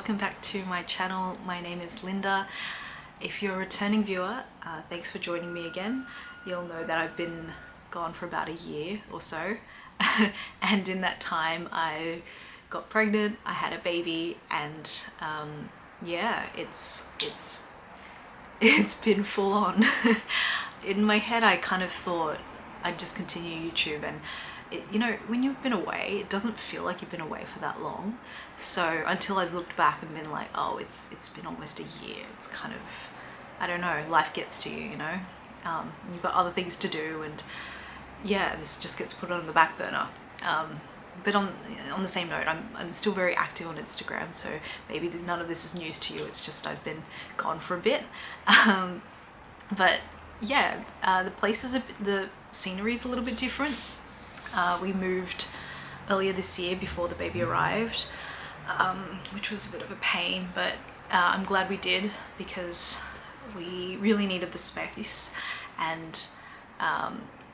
welcome back to my channel. My name is Linda. If you're a returning viewer, thanks for joining me again. You'll know that I've been gone for about a year or so and in that time I got pregnant, I had a baby, and yeah, it's been full on. In my head I kind of thought I'd just continue YouTube, and you know, when you've been away, it doesn't feel like you've been away for that long. So until I've looked back and been like, oh, it's been almost a year. It's kind of, I don't know, life gets to you, you know. You've got other things to do, and yeah, this just gets put on the back burner. But on the same note, I'm still very active on Instagram, so maybe none of this is news to you. It's just I've been gone for a bit. But yeah, the scenery is a little bit different. We moved earlier this year before the baby arrived, which was a bit of a pain, but I'm glad we did because we really needed the space, and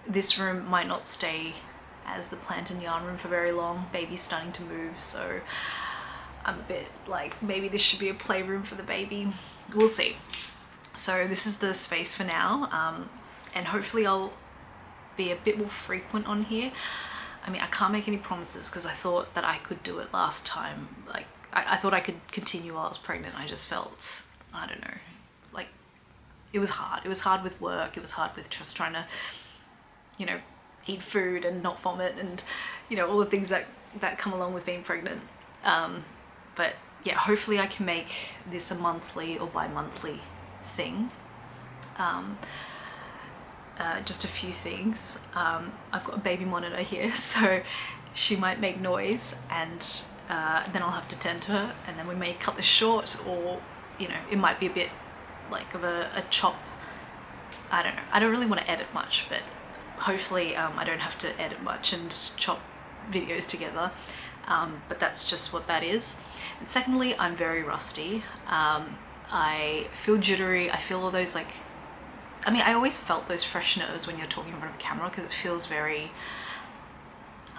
this room might not stay as the plant and yarn room for very long. Baby's starting to move, so I'm a bit like, maybe this should be a playroom for the baby. We'll see. So this is the space for now, and hopefully I'll be a bit more frequent on here. I mean, I can't make any promises because I thought that I could do it last time. Like, I thought I could continue while I was pregnant. I just felt, I don't know, like it was hard. It was hard with work. It was hard with just trying to, you know, eat food and not vomit, and you know, all the things that come along with being pregnant. But yeah, hopefully I can make this a monthly or bi-monthly thing. Just a few things. I've got a baby monitor here, so she might make noise, and then I'll have to tend to her, and then we may cut this short, or you know, it might be a bit like of a chop. I don't know. I don't really want to edit much, but hopefully I don't have to edit much and chop videos together. But that's just what that is. And secondly, I'm very rusty. I feel jittery. I feel all those, like, I mean, I always felt those fresh nerves when you're talking in front of a camera because it feels very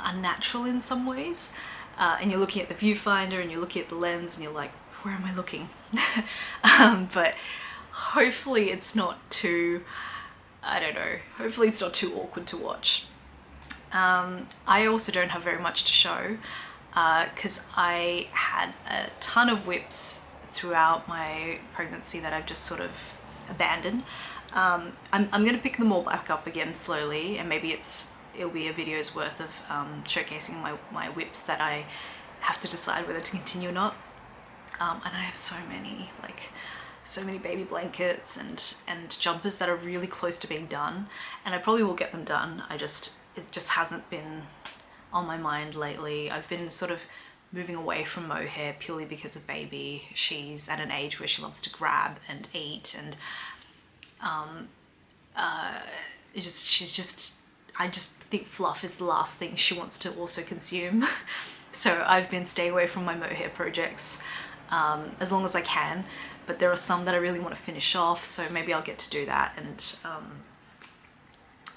unnatural in some ways. And you're looking at the viewfinder and you're looking at the lens and you're like, where am I looking? But hopefully it's not too, I don't know, hopefully it's not too awkward to watch. I also don't have very much to show because I had a ton of whips throughout my pregnancy that I've just sort of abandoned. I'm gonna pick them all back up again slowly, and maybe it'll be a video's worth of showcasing my whips that I have to decide whether to continue or not. And I have so many baby blankets and jumpers that are really close to being done, and I probably will get them done. It just hasn't been on my mind lately. I've been sort of moving away from mohair purely because of baby. She's at an age where she loves to grab and eat, and I just think fluff is the last thing she wants to also consume. So I've been staying away from my mohair projects as long as I can, but there are some that I really want to finish off, so maybe I'll get to do that and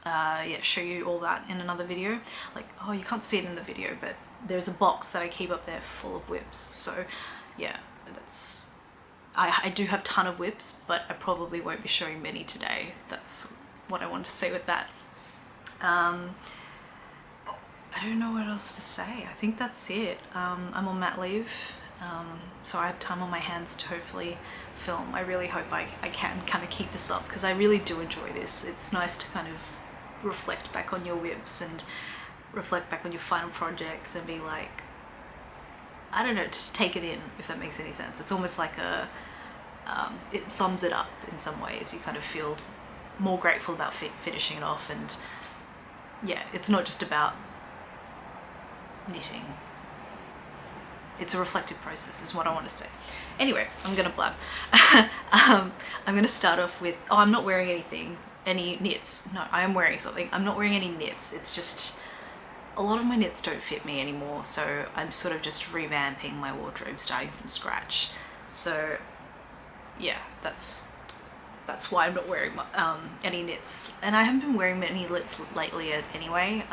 yeah, show you all that in another video. Like, oh, you can't see it in the video, but there's a box that I keep up there full of whips. So yeah, I do have a ton of whips, but I probably won't be showing many today. That's what I want to say with that. I don't know what else to say. I think that's it. I'm on mat leave, so I have time on my hands to hopefully film. I really hope I can kind of keep this up because I really do enjoy this. It's nice to kind of reflect back on your whips and reflect back on your final projects and be like, I don't know, just take it in, if that makes any sense. It's almost like it sums it up in some ways. You kind of feel more grateful about finishing it off, and yeah, it's not just about knitting. It's a reflective process is what I want to say. Anyway, I'm gonna blab. I'm gonna start off with, oh, I'm not wearing any knits. No, I am wearing something. I'm not wearing any knits. It's just, a lot of my knits don't fit me anymore, so I'm sort of just revamping my wardrobe, starting from scratch. So yeah, that's why I'm not wearing any knits, and I haven't been wearing many knits lately anyway.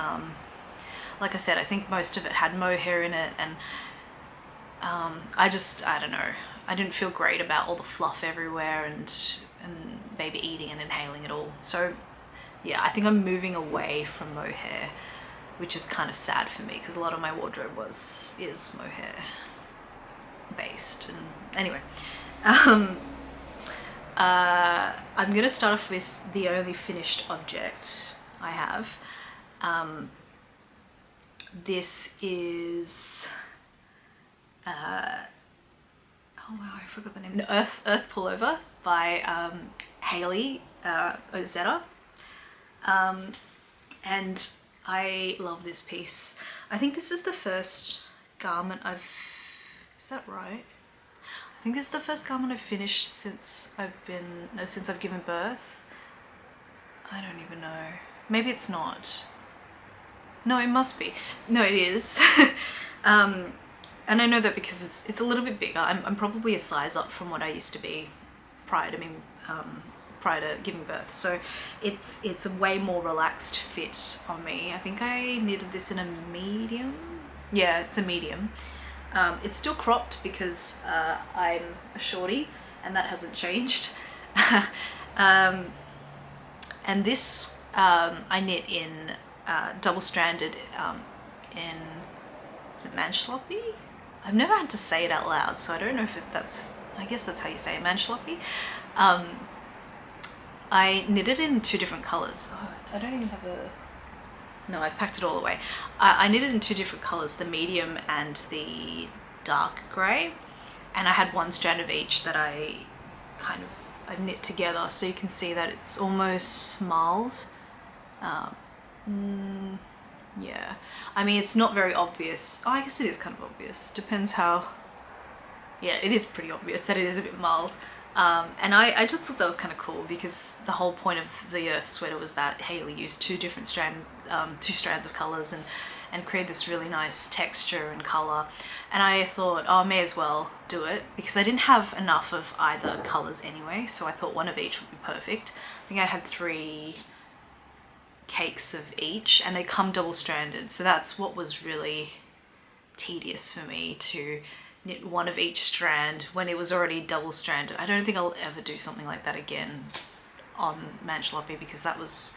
Like I said, I think most of it had mohair in it, and I don't know, I didn't feel great about all the fluff everywhere and maybe eating and inhaling it all. So yeah, I think I'm moving away from mohair, which is kind of sad for me because a lot of my wardrobe is mohair based. And anyway, I'm gonna start off with the only finished object I have. This is oh wow, I forgot the name. No, Earth Pullover by Ozetta. And I love this piece. I think this is the first garment is that right? I think this is the first garment I've finished since I've given birth. I don't even know. Maybe it's not. No, it must be. No, it is. And I know that because it's a little bit bigger. I'm probably a size up from what I used to be prior to giving birth. So it's a way more relaxed fit on me. I think I knitted this in a medium. Yeah, it's a medium. It's still cropped because I'm a shorty and that hasn't changed. And this I knit in double-stranded in, is it Manchloppy? I've never had to say it out loud, so I don't know if I guess that's how you say it, Manchloppy. I knitted in 2 different colours. Oh, I don't even have no, I packed it all away. I knitted in 2 different colours, the medium and the dark grey, and I had 1 strand of each that I've knit together, so you can see that it's almost smalled. Yeah, I mean, it's not very obvious. Oh, I guess it is kind of obvious. Depends how... Yeah, it is pretty obvious that it is a bit mild. And I just thought that was kind of cool because the whole point of the Earth sweater was that Hayley used 2 strands of colours and create this really nice texture and colour. And I thought, oh, I may as well do it because I didn't have enough of either colours anyway, so I thought one of each would be perfect. I think I had 3 cakes of each and they come double-stranded, so that's what was really tedious for me, to knit 1 of each strand when it was already double-stranded. I don't think I'll ever do something like that again on Manchloppy because that was,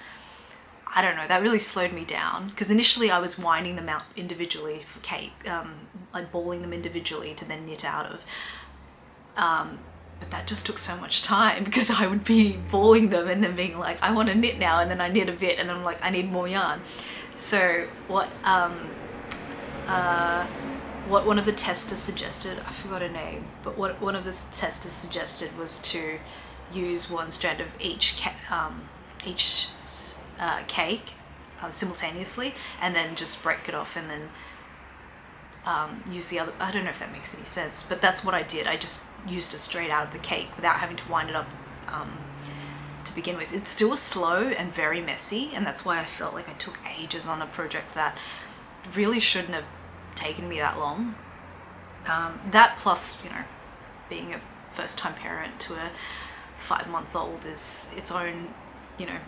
I don't know, that really slowed me down because initially I was winding them out individually for cake, like balling them individually to then knit out of. But that just took so much time because I would be balling them and then being like, I want to knit now, and then I knit a bit and then I'm like, I need more yarn. So what one of the testers suggested, I forgot her name, but what one of the testers suggested was to use 1 strand of each cake simultaneously and then just break it off and then use the other. I don't know if that makes any sense, but that's what I did. I just used it straight out of the cake without having to wind it up to begin with. It still was slow and very messy, and that's why I felt like I took ages on a project that really shouldn't have taken me that long. That plus, you know, being a first-time parent to a 5-month-old is its own, you know,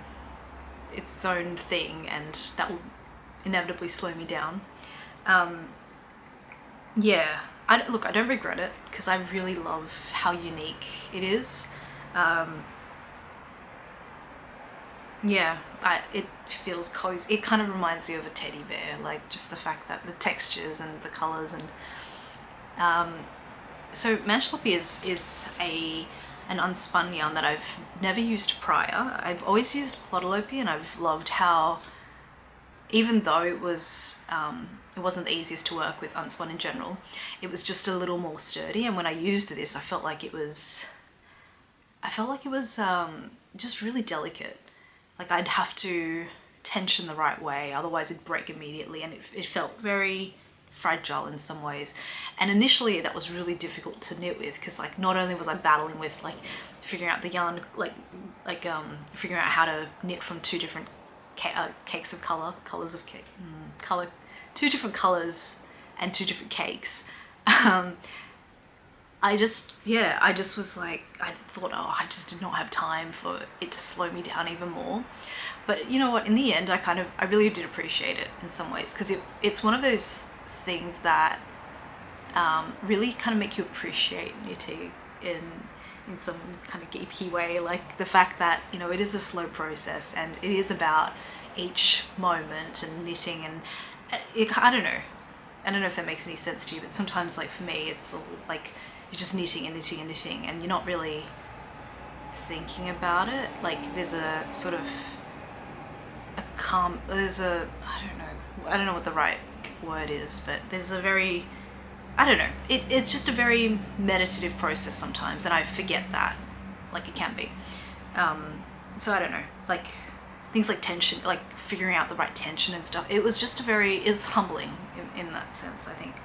its own thing, and that will inevitably slow me down. Yeah, I don't regret it because I really love how unique it is. Yeah, it feels cozy. It kind of reminds you of a teddy bear, like just the fact that the textures and the colours and so Manchloppy is an unspun yarn that I've never used prior. I've always used Plotalopi, and I've loved how, even though it wasn't the easiest to work with unspun in general, it was just a little more sturdy, and when I used this I felt like it was just really delicate. Like I'd have to tension the right way, otherwise it'd break immediately, and it felt very fragile in some ways. And initially that was really difficult to knit with because, like, not only was I battling with like figuring out the yarn, figuring out how to knit from 2 different cakes of colours of cake, two different colours and 2 different cakes. I just was like, I thought, oh, I just did not have time for it to slow me down even more. But you know what, in the end I really did appreciate it in some ways, because it's one of those things that really kind of make you appreciate knitting in some kind of geeky way, like the fact that, you know, it is a slow process and it is about each moment and knitting, and I don't know if that makes any sense to you, but sometimes, like for me, it's all like you're just knitting and knitting and knitting and you're not really thinking about it. Like there's a sort of a calm, I don't know what the right word is, but there's a very, I don't know, it's just a very meditative process sometimes, and I forget that, like it can be. So I don't know, like things like tension, like figuring out the right tension and stuff. It was just it was humbling in that sense, I think.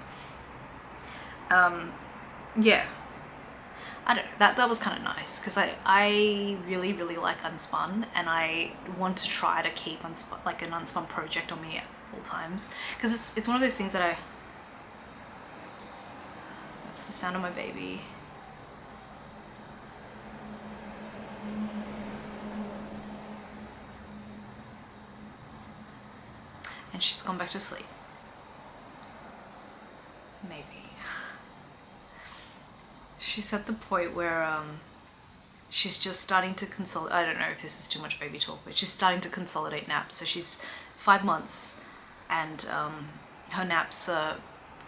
Yeah, I don't know, that was kind of nice, because I really like Unspun, and I want to try to keep an Unspun project on me at all times, because it's one of those things that that's the sound of my baby. And she's gone back to sleep. Maybe. She's at the point where she's just starting to consolidate. I don't know if this is too much baby talk, but she's starting to consolidate naps. So she's 5 months, and her naps are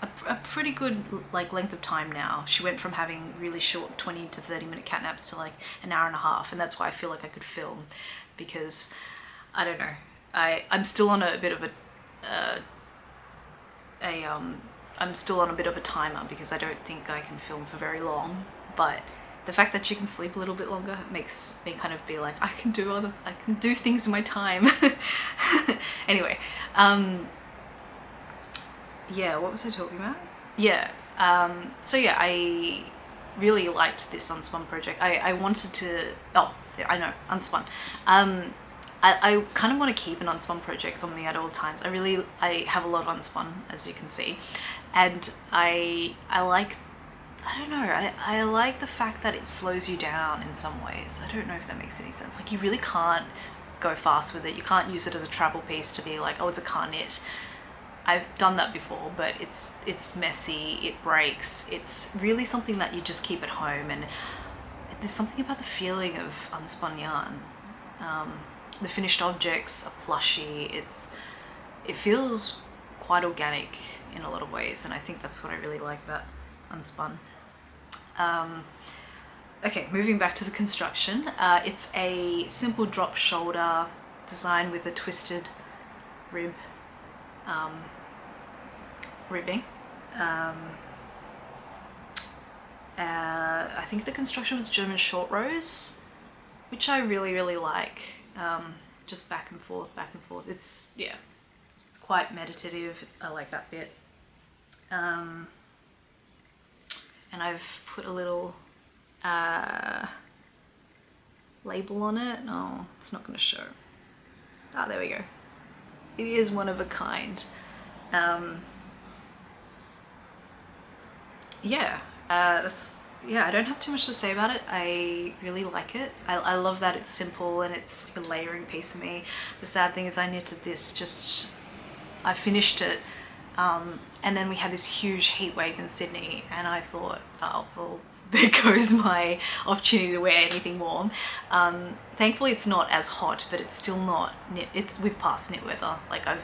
a pretty good like length of time now. She went from having really short 20 to 30 minute cat naps to like an hour and a half, and that's why I feel like I could film, because I don't know, I'm still on a bit of I'm still on a bit of a timer, because I don't think I can film for very long, but the fact that she can sleep a little bit longer makes me kind of be like, I can do things in my time. Anyway, yeah, what was I talking about? Yeah, so yeah, I really liked this Unspun project. I wanted to, oh, I know, Unspun. I kind of want to keep an Unspun project on me at all times. I have a lot of Unspun, as you can see, and I like, I don't know, I like the fact that it slows you down in some ways. I don't know if that makes any sense. Like you really can't go fast with it. You can't use it as a travel piece to be like, oh, it's a car knit. I've done that before, but it's messy, it breaks. It's really something that you just keep at home, and there's something about the feeling of unspun yarn. The finished objects are plushy. It feels quite organic in a lot of ways, and I think that's what I really like about Unspun. Okay, moving back to the construction. It's a simple drop shoulder design with a twisted ribbing. I think the construction was German short rows, which I really like. Just back and forth. It's, yeah, it's quite meditative. I like that bit. And I've put a little label on it. No, it's not going to show. Ah, there we go. It is one of a kind. Yeah, I don't have too much to say about it. I really like it. I love that it's simple and it's like a layering piece for me. The sad thing is I knitted this I finished it, and then we had this huge heat wave in Sydney, and I thought, oh, well, there goes my opportunity to wear anything warm. Thankfully it's not as hot, but it's still not knit. We've passed knit weather. Like I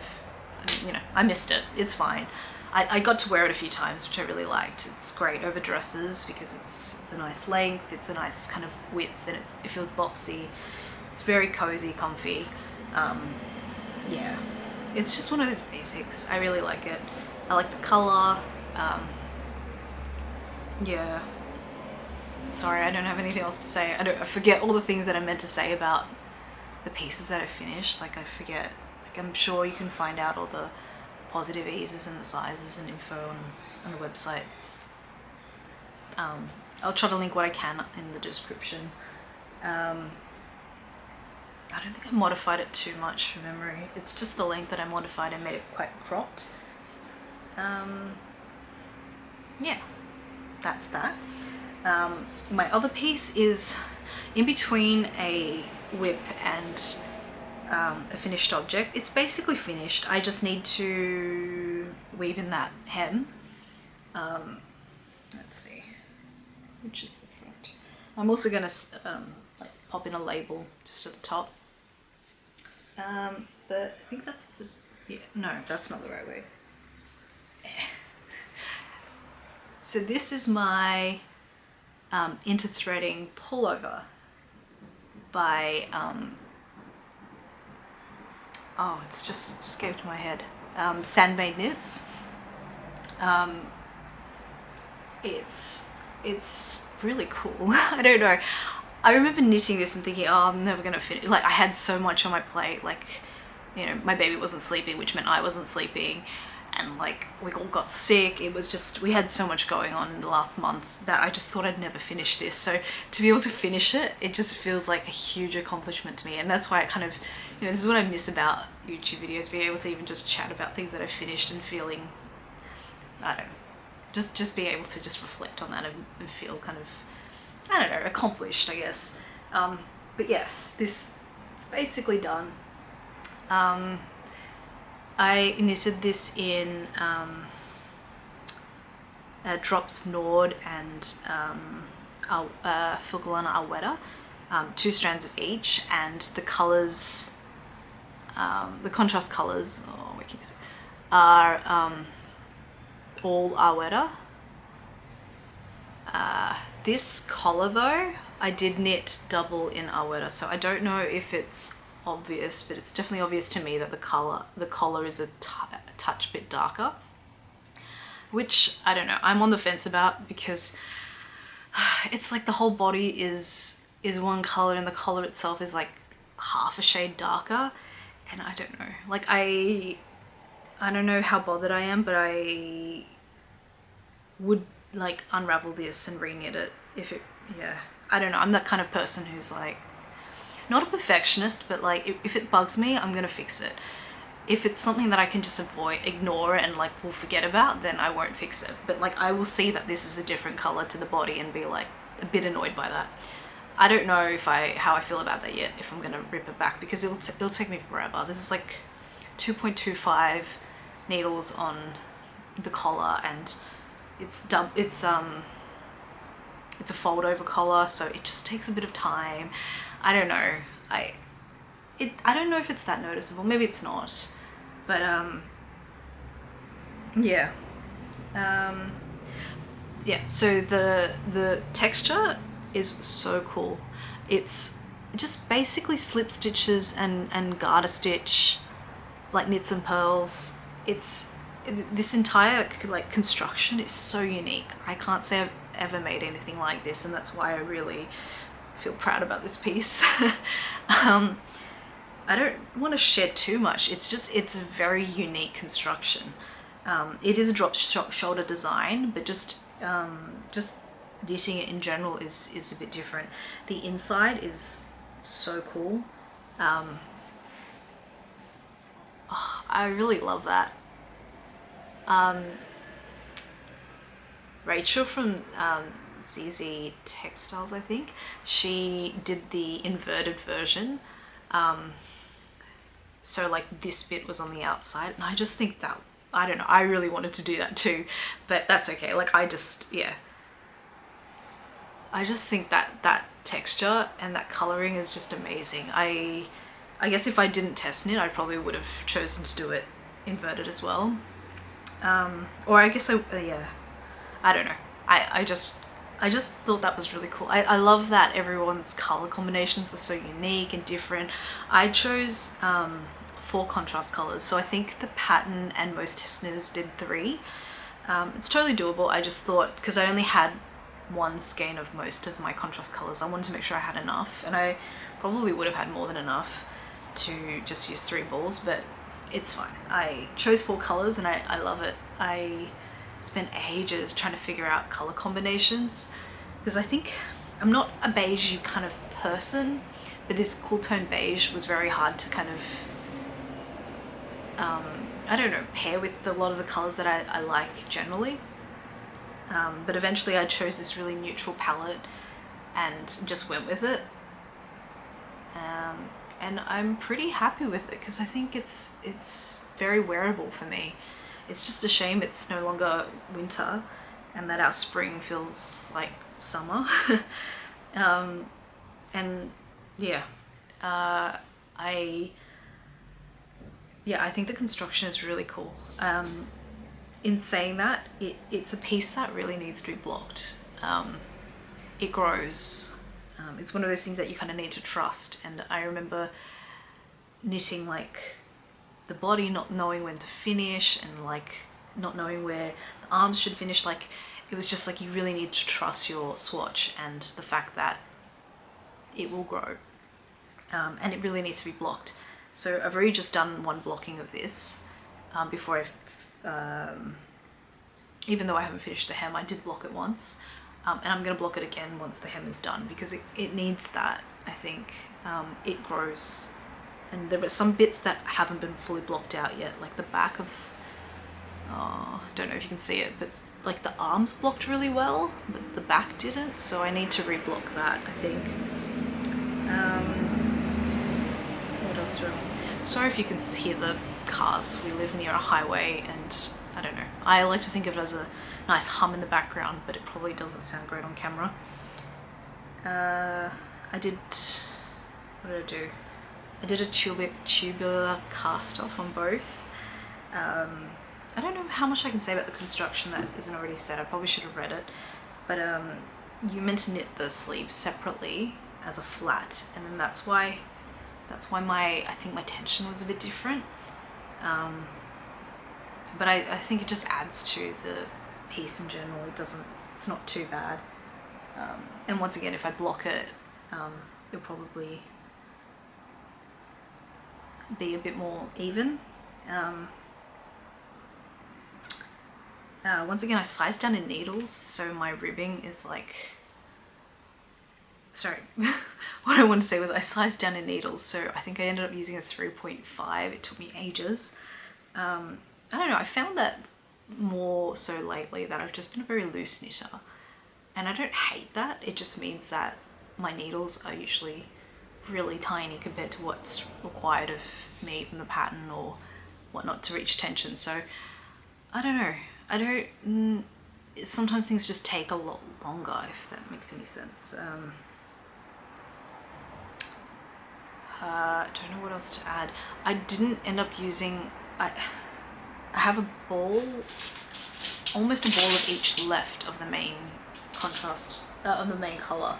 missed it. It's fine. I got to wear it a few times, which I really liked. It's great over dresses because it's a nice length, it's a nice kind of width, and it feels boxy. It's very cozy, comfy. Yeah, it's just one of those basics. I really like it. I like the colour. Yeah. Sorry, I don't have anything else to say. I forget all the things that I meant to say about the pieces that I finished. Like I forget. Like I'm sure you can find out all the positive eases and the sizes and info on the websites. I'll try to link what I can in the description. I don't think I modified it too much from memory. It's just the length that I modified and made it quite cropped. Yeah, that's that. My other piece is in between a whip and a finished object. It's basically finished. I just need to weave in that hem. let's see, which is the front. I'm also going to like pop in a label just at the top. But I think that's the, yeah, no, that's not the right way. So this is my Interthreading Pullover by, oh, it's just escaped my head. Sandmadeknit. It's really cool. I don't know. I remember knitting this and thinking, oh, I'm never gonna finish. Like, I had so much on my plate. Like, you know, my baby wasn't sleeping, which meant I wasn't sleeping, and like we all got sick. It was just, we had so much going on in the last month that I just thought I'd never finish this. So to be able to finish it, it just feels like a huge accomplishment to me. And that's why I kind of, you know, this is what I miss about YouTube videos, being able to even just chat about things that I've finished and feeling, I don't know, just being able to just reflect on that and feel kind of, I don't know, accomplished, I guess. But yes, it's basically done. I knitted this in Drops Nord and Filgalana Ozetta, 2 strands of each, and the colours, the contrast colours, oh, what can you say, are all Ozetta. This collar though, I did knit double in Ozetta, so I don't know if it's obvious, but it's definitely obvious to me that the collar is a touch bit darker, which I don't know, I'm on the fence about, because it's like the whole body is one color and the collar itself is like half a shade darker, and I don't know, like I don't know how bothered I am, but I would like unravel this and re-knit it if it, yeah, I don't know, I'm that kind of person who's like, not a perfectionist, but like if it bugs me, I'm gonna fix it. If it's something that I can just ignore and like will forget about, then I won't fix it. But like I will see that this is a different color to the body and be like a bit annoyed by that. I don't know if how I feel about that yet, if I'm gonna rip it back, because it'll take me forever. This is like 2.25 needles on the collar, and it's a fold over collar, so it just takes a bit of time. I don't know. I don't know if it's that noticeable. Maybe it's not. But yeah. Yeah, so the texture is so cool. It's just basically slip stitches and garter stitch, like knits and pearls. This entire like construction is so unique. I can't say I've ever made anything like this, and that's why I really feel proud about this piece. I don't want to shed too much. It's a very unique construction. It is a drop shoulder design, but just knitting it in general is a bit different. The inside is so cool. Oh, I really love that. Rachel from ZZ Textiles, I think, she did the inverted version. So like this bit was on the outside, and I just think that, I don't know, I really wanted to do that too, but that's okay. Like I just think that texture and that coloring is just amazing. I guess if I didn't test knit, I probably would have chosen to do it inverted as well. Or I guess yeah, I don't know. I just thought that was really cool. I love that everyone's color combinations were so unique and different. I chose 4 contrast colors, so I think the pattern and most test knitters did 3. It's totally doable. I just thought, because I only had 1 skein of most of my contrast colors, I wanted to make sure I had enough, and I probably would have had more than enough to just use 3 balls, but it's fine. I chose 4 colors and I love it. I spent ages trying to figure out color combinations, because I think I'm not a beige kind of person, but this cool tone beige was very hard to kind of I don't know, pair with a lot of the colors that I like generally. But eventually I chose this really neutral palette and just went with it. And I'm pretty happy with it, because I think it's very wearable for me. It's just a shame it's no longer winter, and that our spring feels like summer. And yeah, I think the construction is really cool. In saying that, it's a piece that really needs to be blocked. It grows. It's one of those things that you kind of need to trust. And I remember knitting like the body, not knowing when to finish, and like not knowing where the arms should finish. Like it was just like you really need to trust your swatch and the fact that it will grow. And it really needs to be blocked. So I've already just done one blocking of this before I've, even though I haven't finished the hem, I did block it once. And I'm going to block it again once the hem is done, because it needs that, I think. It grows. And there are some bits that haven't been fully blocked out yet, like the back of, I don't know if you can see it, but like the arms blocked really well, but the back didn't, so I need to reblock that, I think. What else do I... Sorry if you can hear the cars. We live near a highway, and I don't know. I like to think of it as a nice hum in the background, but it probably doesn't sound great on camera. I did... What did I do? I did a tubular cast off on both. I don't know how much I can say about the construction that isn't already said. I probably should have read it. But you're meant to knit the sleeves separately as a flat, and then that's why I think my tension was a bit different. But I think it just adds to the piece in general. It's not too bad. And once again, if I block it, it'll probably be a bit more even. Once again, I sized down in needles, so my ribbing is like... Sorry, what I wanted to say was I sized down in needles, so I think I ended up using a 3.5. It took me ages. I don't know, I found that more so lately that I've just been a very loose knitter, and I don't hate that. It just means that my needles are usually really tiny compared to what's required of me from the pattern or whatnot to reach tension. So I don't know, sometimes things just take a lot longer, if that makes any sense. I don't know what else to add. I didn't end up using, I have a ball, almost a ball of each left of the main contrast, of the main colour.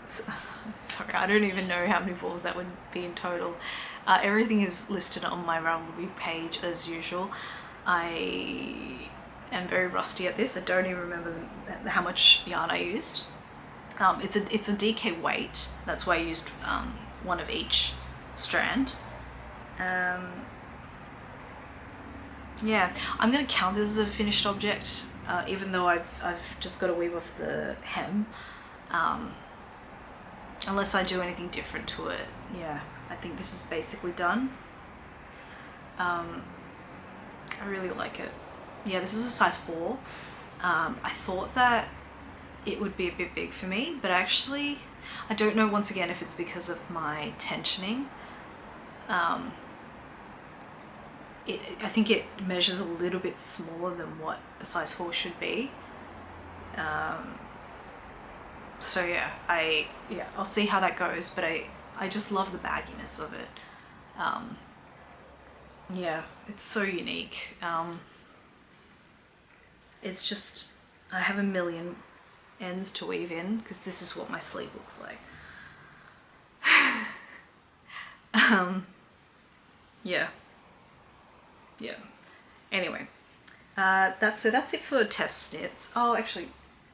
Sorry, I don't even know how many balls that would be in total. Everything is listed on my Ravelry page as usual. I am very rusty at this. I don't even remember how much yarn I used. It's a DK weight. That's why I used one of each strand. Yeah, I'm gonna count this as a finished object, even though I've just got to weave off the hem. Unless I do anything different to it. Yeah, I think this is basically done. I really like it. Yeah, this is a size 4. I thought that it would be a bit big for me, but actually, I don't know, once again, if it's because of my tensioning. I think it measures a little bit smaller than what a size 4 should be. So yeah, I'll see how that goes, but I just love the bagginess of it. Yeah, it's so unique. It's just, I have a million ends to weave in, because this is what my sleeve looks like. Yeah. Anyway, that's it for test knits. Oh, actually,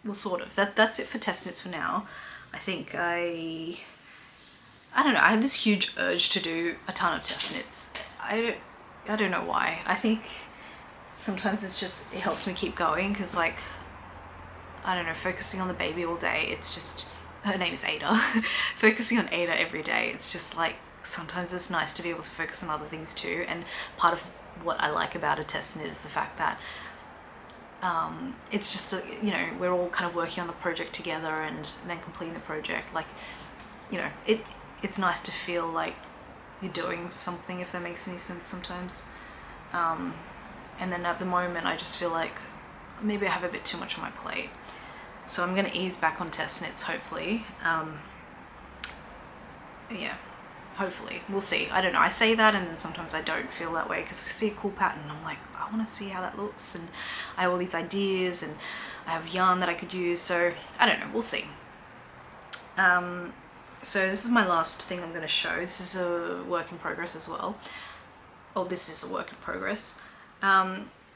well, sort of. That's it for test knits for now. I think I don't know. I had this huge urge to do a ton of test knits. I don't know why. I think sometimes it helps me keep going, because like, I don't know, focusing on the baby all day, it's just, her name is Ada. Focusing on Ada every day, it's just like, sometimes it's nice to be able to focus on other things too. And part of what I like about a test knit is the fact that it's just, you know, we're all kind of working on the project together and then completing the project. Like, you know, it's nice to feel like you're doing something, if that makes any sense sometimes. And then at the moment I just feel like maybe I have a bit too much on my plate. So I'm going to ease back on test knits, hopefully. Yeah, hopefully. We'll see. I don't know. I say that and then sometimes I don't feel that way because I see a cool pattern and I'm like, I want to see how that looks, and I have all these ideas and I have yarn that I could use. So I don't know. We'll see. So this is my last thing I'm going to show. This is a work in progress as well. Oh, this is a work in progress.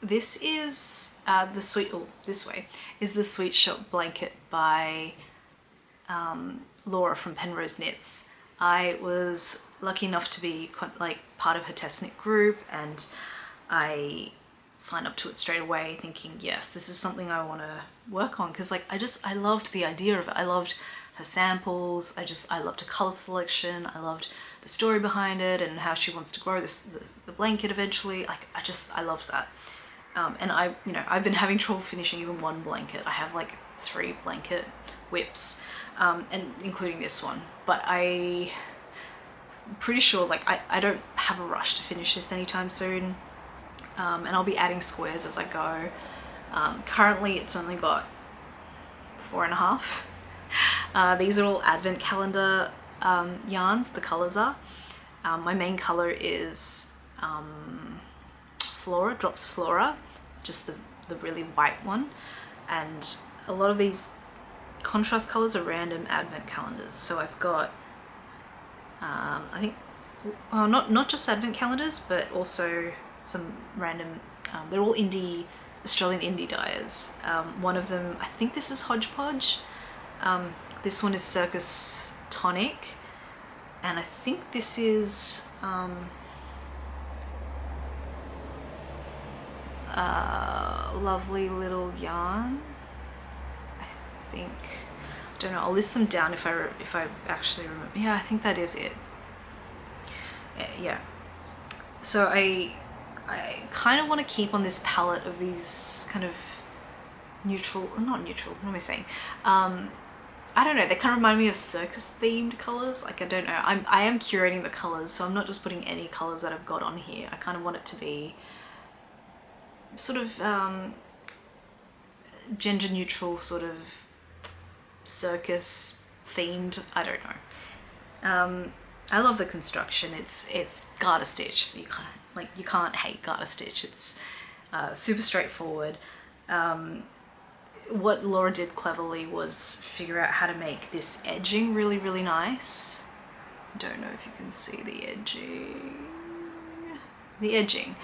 This is this way is the Sweet Shop blanket by Laura from Penrose Knits. I was lucky enough to be like part of her test knit group, and I signed up to it straight away thinking, yes, this is something I want to work on, because like I loved the idea of it. I loved her samples. I loved her color selection. I loved the story behind it and how she wants to grow the blanket eventually. Like I loved that. And I've been having trouble finishing even one blanket. I have like 3 blanket whips, and including this one, but I'm pretty sure like I don't have a rush to finish this anytime soon, and I'll be adding squares as I go. Currently it's only got 4.5. These are all advent calendar yarns, the colors are. My main color is Flora, Drops Flora, just the really white one, and a lot of these contrast colors are random advent calendars. So I've got I think not just advent calendars, but also some random they're all Australian indie dyers. One of them, I think this is Hodgepodge. This one is Circus Tonic, and I think this is Lovely Little Yarn. I don't know, I'll list them down if I actually remember. Yeah, I think that is it. Yeah. So I kind of want to keep on this palette of these kind of not neutral, what am I saying? I don't know, they kind of remind me of circus themed colors. Like, I don't know, I am curating the colors, so I'm not just putting any colors that I've got on here. I kind of want it to be sort of gender neutral, sort of circus themed. I don't know. I love the construction. It's garter stitch, so you can't hate garter stitch. It's super straightforward. What Laura did cleverly was figure out how to make this edging really, really nice. I don't know if you can see the edging.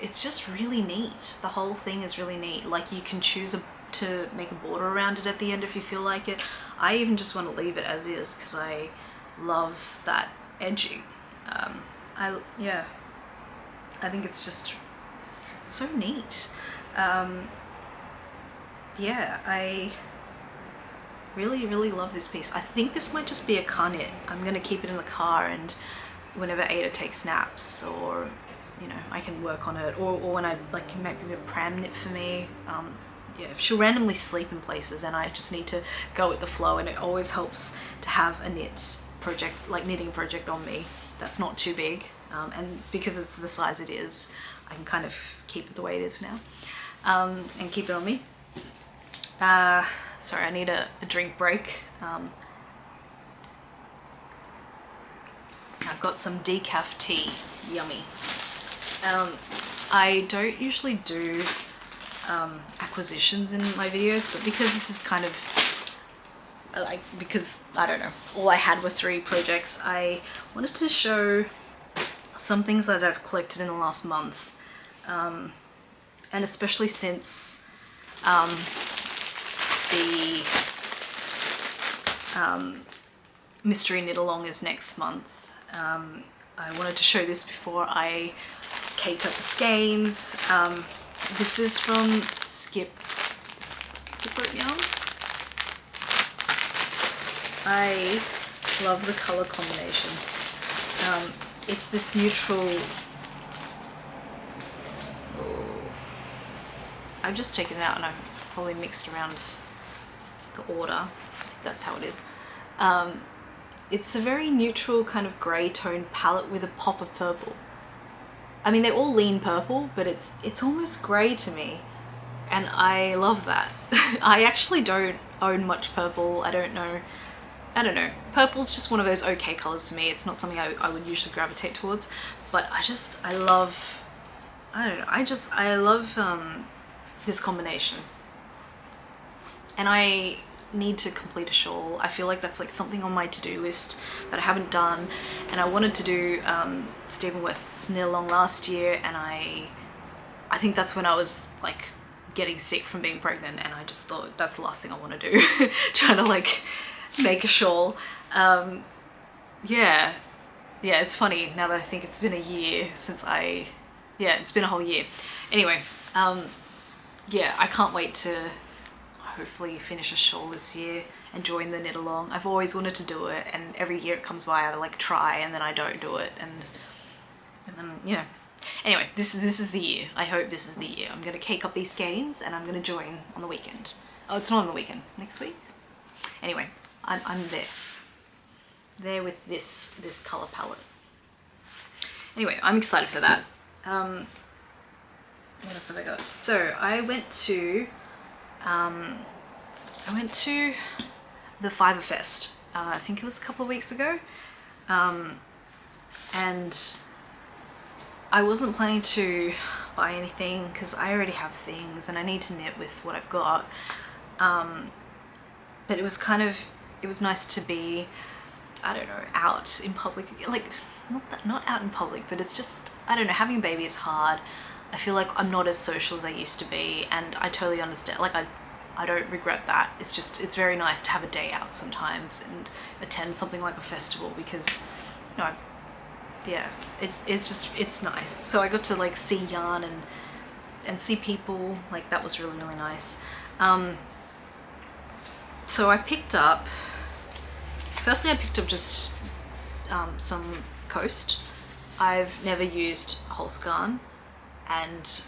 It's just really neat. The whole thing is really neat. Like, you can choose to make a border around it at the end if you feel like it. I even just want to leave it as is because I love that edging. Yeah, I think it's just so neat. Yeah, I really, really love this piece. I think this might just be a car knit. I'm gonna keep it in the car, and whenever Ada takes naps, or I can work on it, or when I like make a pram knit for me. Yeah, she'll randomly sleep in places and I just need to go with the flow, and it always helps to have a knitting project on me that's not too big, and because it's the size it is, I can kind of keep it the way it is for now, and keep it on me. Sorry, I need a drink break. I've got some decaf tea, yummy. I don't usually do acquisitions in my videos, but because this is kind of because I don't know, all I had were 3 projects, I wanted to show some things that I've collected in the last month, and especially since the mystery knit along is next month. I wanted to show this before I caked up the skeins. This is from Skip Rope Yarn. I love the color combination. It's this neutral. I've just taken it out and I've probably mixed around the order. I think that's how it is. It's a very neutral kind of grey tone palette with a pop of purple. I mean, they're all lean purple, but it's almost grey to me, and I love that. I actually don't own much purple. I don't know. Purple's just one of those okay colours to me. It's not something I would usually gravitate towards, but I love, I don't know, I love this combination. And I need to complete a shawl. I feel like that's like something on my to-do list that I haven't done, and I wanted to do Stephen West's Knit Along last year, and I think that's when I was like getting sick from being pregnant, and I just thought that's the last thing I want to do. Trying to like make a shawl. Yeah, it's funny now that I think it's been a year since it's been a whole year. Anyway, yeah, I can't wait to hopefully finish a shawl this year and join the Knit Along. I've always wanted to do it, and every year it comes by I like try and then I don't do it, and then, you know. Anyway, this is the year. I hope this is the year. I'm gonna cake up these skeins and I'm gonna join on the weekend. Oh, it's not on the weekend, next week? Anyway, I'm there with this color palette. Anyway, I'm excited for that. What else have I got? So I went to the Fibre Fest. I think it was a couple of weeks ago, and I wasn't planning to buy anything because I already have things and I need to knit with what I've got. But it was nice to be, I don't know, out in public. Like, not out in public, but it's just, I don't know, having a baby is hard. I feel like I'm not as social as I used to be, and I totally understand. Like, I don't regret that. It's just, it's very nice to have a day out sometimes and attend something like a festival, because, you know, yeah, it's nice. So I got to like see yarn and see people. Like, that was really, really nice. So I picked up, firstly I picked up just some Coast. I've never used holst garn, and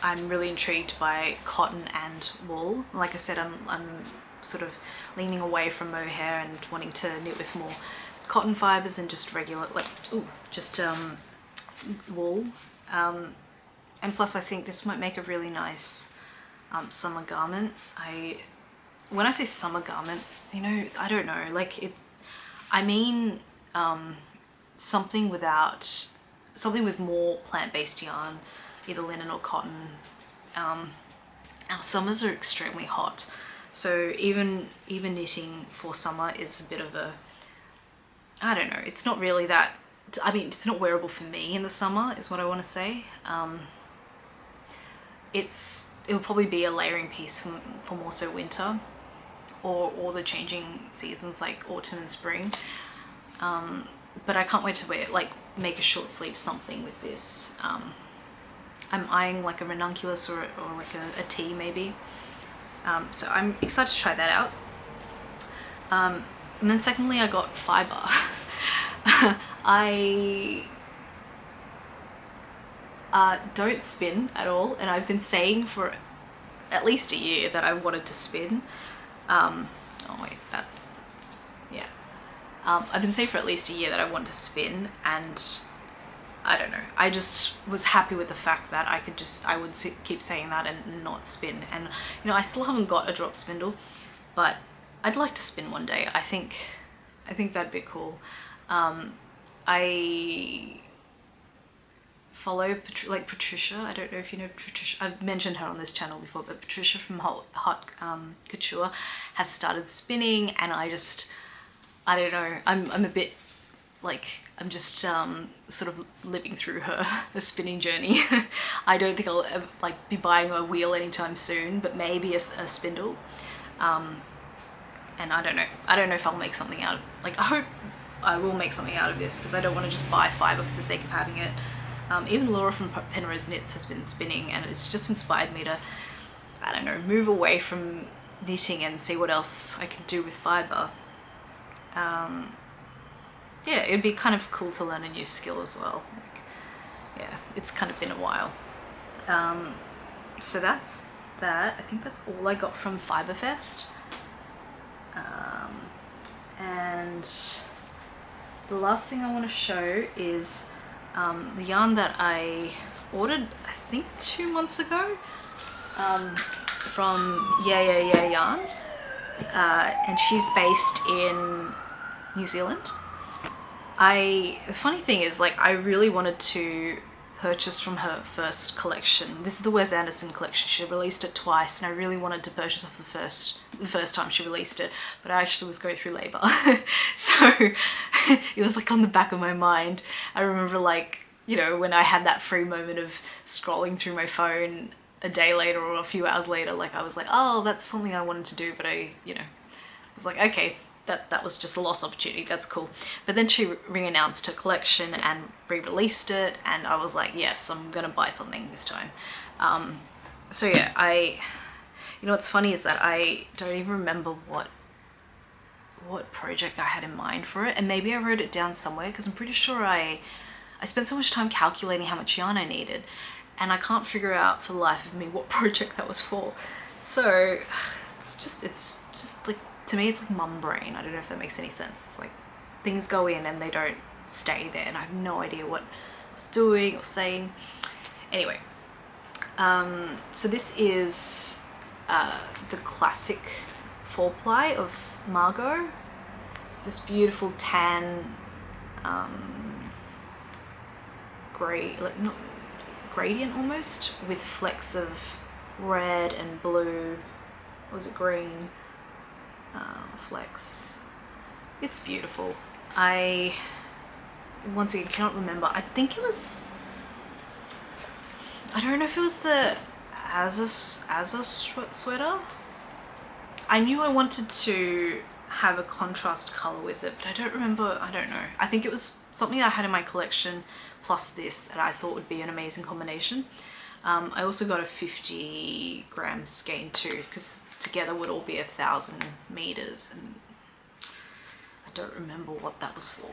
I'm really intrigued by cotton and wool. Like I said, I'm sort of leaning away from mohair and wanting to knit with more cotton fibres and just regular, like, wool. And plus I think this might make a really nice summer garment. When I say summer garment, you know, I don't know, like I mean something with more plant-based yarn, either linen or cotton. Our summers are extremely hot, so even knitting for summer is a bit of a, I don't know, it's not really that, I mean, it's not wearable for me in the summer is what I want to say. It'll probably be a layering piece for more so winter or the changing seasons like autumn and spring. But I can't wait to make a short sleeve something with this. I'm eyeing like a ranunculus or like a tee maybe. So I'm excited to try that out. And then secondly, I got fibre. I don't spin at all, and I've been saying for at least a year that I wanted to spin. Oh wait, that's yeah. I've been saying for at least a year that I want to spin, and I don't know, I just was happy with the fact that I would keep saying that and not spin. And you know, I still haven't got a drop spindle, but I'd like to spin one day. I think that'd be cool. I follow Patricia. I don't know if you know Patricia. I've mentioned her on this channel before, but Patricia from Hot Couture has started spinning, and I don't know, I'm a bit like, I'm just sort of living through her spinning journey. I don't think I'll ever, like, be buying a wheel anytime soon, but maybe a spindle. And I don't know if I'll make something out of, like, I hope I will make something out of this, because I don't want to just buy fibre for the sake of having it. Even Laura from Penrose Knits has been spinning, and it's just inspired me to, I don't know, move away from knitting and see what else I can do with fibre. Yeah, it'd be kind of cool to learn a new skill as well. Like, yeah, it's kind of been a while. So that's that. I think that's all I got from Fibre Fest. And the last thing I want to show is the yarn that I ordered, I think 2 months ago, from yeahyeahyarn, and she's based in New Zealand. The funny thing is, like, I really wanted to purchase from her first collection. This is the Wes Anderson collection. She released it twice, and I really wanted to purchase off the first time she released it, but I actually was going through labor. So it was like on the back of my mind. I remember, like, you know, when I had that free moment of scrolling through my phone a day later or a few hours later, like, I was like, oh, that's something I wanted to do, but I, you know, was like, okay, that was just a lost opportunity, that's cool. But then she re-announced her collection and re-released it, and I was like, yes, I'm gonna buy something this time. So yeah, you know what's funny is that I don't even remember what project I had in mind for it, and maybe I wrote it down somewhere, because I'm pretty sure I spent so much time calculating how much yarn I needed, and I can't figure out for the life of me what project that was for. So it's just like, to me, it's like mum brain. I don't know if that makes any sense. It's like things go in and they don't stay there, and I have no idea what I was doing or saying. Anyway, so this is the classic 4-ply of Margot. It's this beautiful tan, grey, like, not gradient almost, with flecks of red and blue. Was it green? Flecks. It's beautiful. I, once again, cannot remember. I think it was, I don't know if it was the Azza sweater. I knew I wanted to have a contrast color with it, but I don't remember. I don't know. I think it was something I had in my collection plus this that I thought would be an amazing combination. I also got a 50-gram skein too, because together would all be 1,000 meters, and I don't remember what that was for.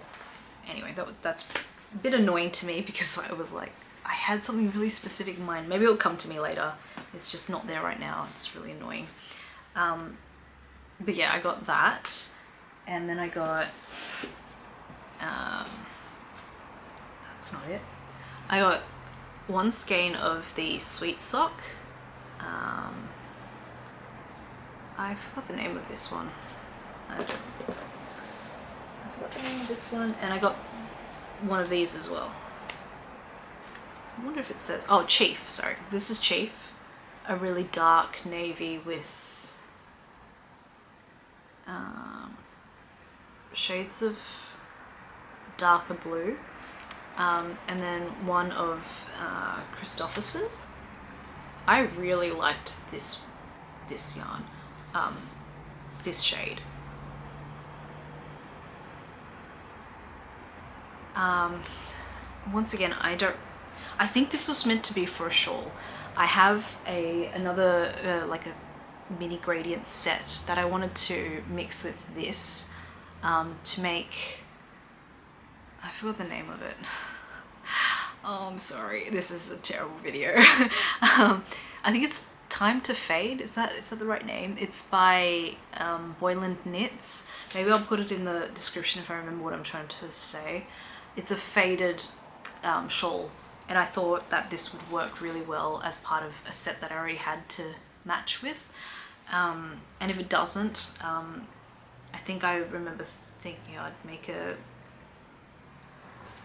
Anyway, that's a bit annoying to me, because I was like, I had something really specific in mind. Maybe it'll come to me later. It's just not there right now. It's really annoying. But yeah, I got that, and then I got, that's not it. I got 1 skein of the Sweet Sock. I forgot the name of this one. I forgot the name of this one, and I got one of these as well. I wonder if it says, oh, Chief, sorry. This is Chief, a really dark navy with shades of darker blue, and then one of Christopherson. I really liked this yarn, this shade. Once again, I think this was meant to be for a shawl. I have another like a mini gradient set that I wanted to mix with this to make, I forgot the name of it. Oh, I'm sorry, this is a terrible video. I think it's Time to Fade, is that the right name? It's by Boyland Knits. Maybe I'll put it in the description if I remember what I'm trying to say. It's a faded shawl, and I thought that this would work really well as part of a set that I already had to match with. And if it doesn't, I think I remember thinking I'd make a,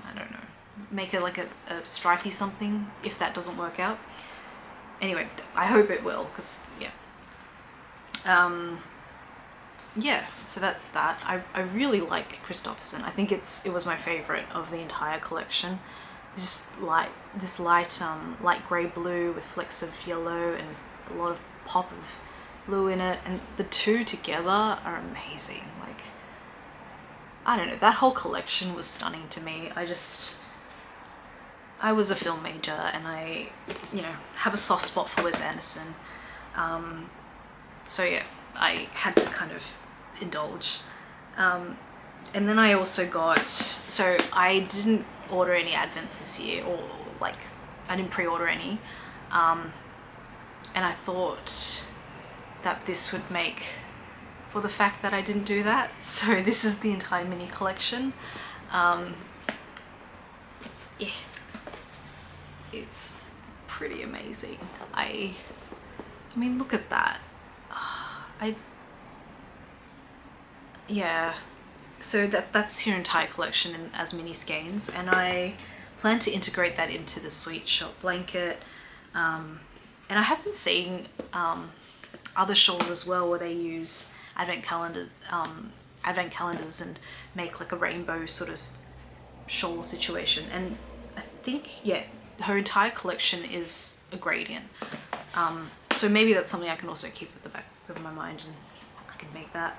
I don't know, make it like a stripy something if that doesn't work out. Anyway, I hope it will, because yeah. Yeah, so that's that. I really like Christopherson. I think it was my favorite of the entire collection. This light grey blue with flecks of yellow and a lot of pop of blue in it, and the two together are amazing. Like, I don't know, that whole collection was stunning to me. I was a film major, and I, you know, have a soft spot for Wes Anderson. So yeah, I had to kind of indulge. And then I also got, so I didn't order any Advents this year, or like, I didn't pre-order any. And I thought that this would make for the fact that I didn't do that. So this is the entire mini collection. yeah, it's pretty amazing. I mean, look at that. Yeah, so that's your entire collection as mini skeins, and I plan to integrate that into the Sweet Shop blanket. And I have been seeing other shawls as well where they use advent calendars and make like a rainbow sort of shawl situation. And I think, yeah, her entire collection is a gradient. So maybe that's something I can also keep at the back of my mind, and I can make that.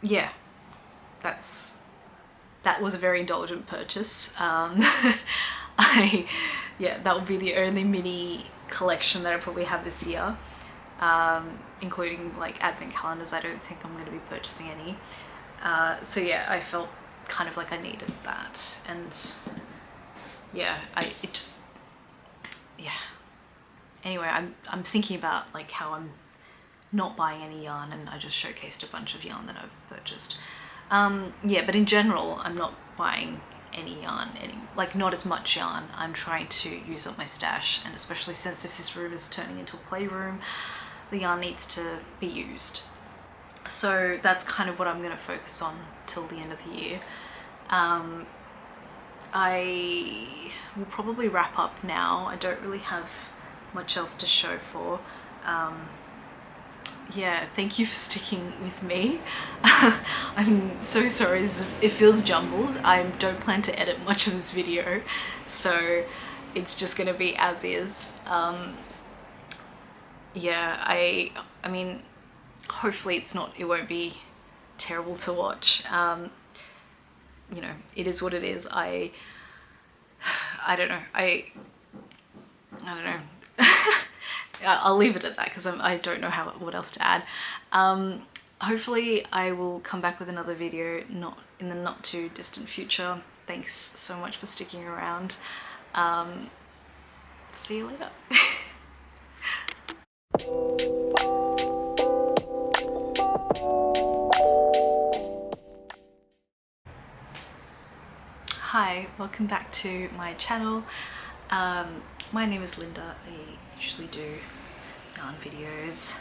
Yeah, that was a very indulgent purchase. Yeah, that will be the only mini collection that I probably have this year, including like advent calendars. I don't think I'm going to be purchasing any. So yeah, I felt kind of like I needed that, and yeah, yeah. Anyway, I'm thinking about like how I'm not buying any yarn, and I just showcased a bunch of yarn that I've purchased. Yeah, but in general, I'm not buying any yarn, like not as much yarn. I'm trying to use up my stash, and especially since if this room is turning into a playroom, the yarn needs to be used. So that's kind of what I'm going to focus on till the end of the year. I will probably wrap up now. I don't really have much else to show for. Yeah, thank you for sticking with me. I'm so sorry, it feels jumbled. I don't plan to edit much of this video, so it's just gonna be as is. Yeah, I mean, hopefully it won't be terrible to watch. You know, it is what it is. I don't know. I don't know. I'll leave it at that because I don't know what else to add. Hopefully I will come back with another video in the not too distant future. Thanks so much for sticking around. See you later. Hi, welcome back to my channel. My name is Linda. I usually do yarn videos.